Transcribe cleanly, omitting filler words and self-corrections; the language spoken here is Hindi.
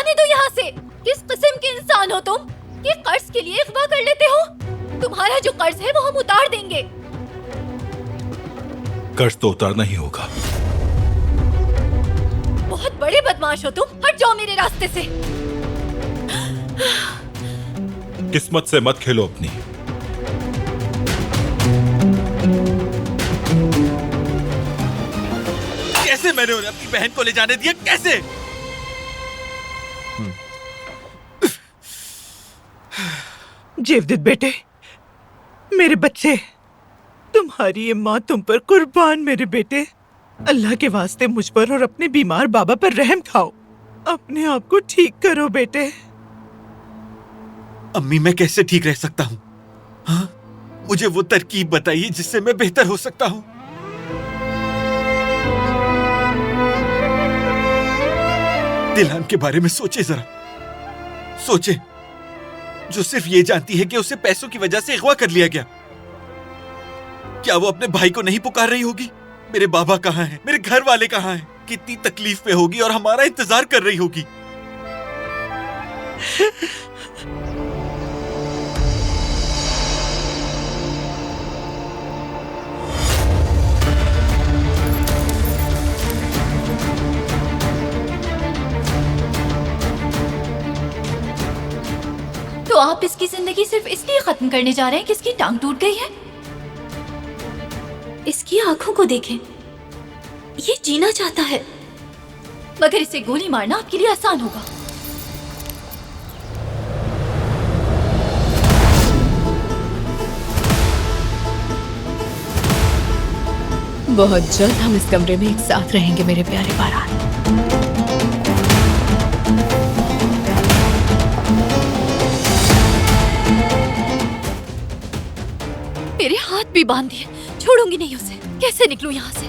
जाने दो यहाँ से। किस किस्म के इंसान हो तुम कि कर्ज के लिए इख्वा कर लेते हो? तुम्हारा जो कर्ज है वो हम उतार देंगे। कर्ज तो उतारना ही होगा। बहुत बड़े बदमाश हो तुम, हट जाओ मेरे रास्ते से। किस्मत से मत खेलो अपनी। कैसे मैंने उन्हें अपनी बहन को ले जाने दिया? कैसे? जेवदत बेटे, मेरे बच्चे, तुम्हारी ये माँ तुम पर कुर्बान। मेरे बेटे, अल्लाह के वास्ते मुझ पर और अपने बीमार बाबा पर रहम खाओ। अपने आप को ठीक करो बेटे। अम्मी, मैं कैसे ठीक रह सकता हूँ? हाँ? मुझे वो तरकीब बताइए जिससे मैं बेहतर हो सकता हूँ। दिलान के बारे में सोचे जरा, सोचे, जो सिर्फ ये जानती है कि उसे पैसों की वजह से अगवा कर लिया गया। क्या वो अपने भाई को नहीं पुकार रही होगी? मेरे बाबा कहाँ हैं? मेरे घर वाले कहाँ हैं? कितनी तकलीफ में होगी और हमारा इंतजार कर रही होगी। तो आप इसकी जिंदगी सिर्फ इसलिए खत्म करने जा रहे हैं कि इसकी टांग टूट गई है? इसकी आंखों को देखें, ये जीना चाहता है, मगर इसे गोली मारना आपके लिए आसान होगा। बहुत जल्द हम इस कमरे में एक साथ रहेंगे मेरे प्यारे बारात। मेरे हाथ भी बांध दिए, छोड़ूंगी नहीं उसे। कैसे निकलूं यहाँ से?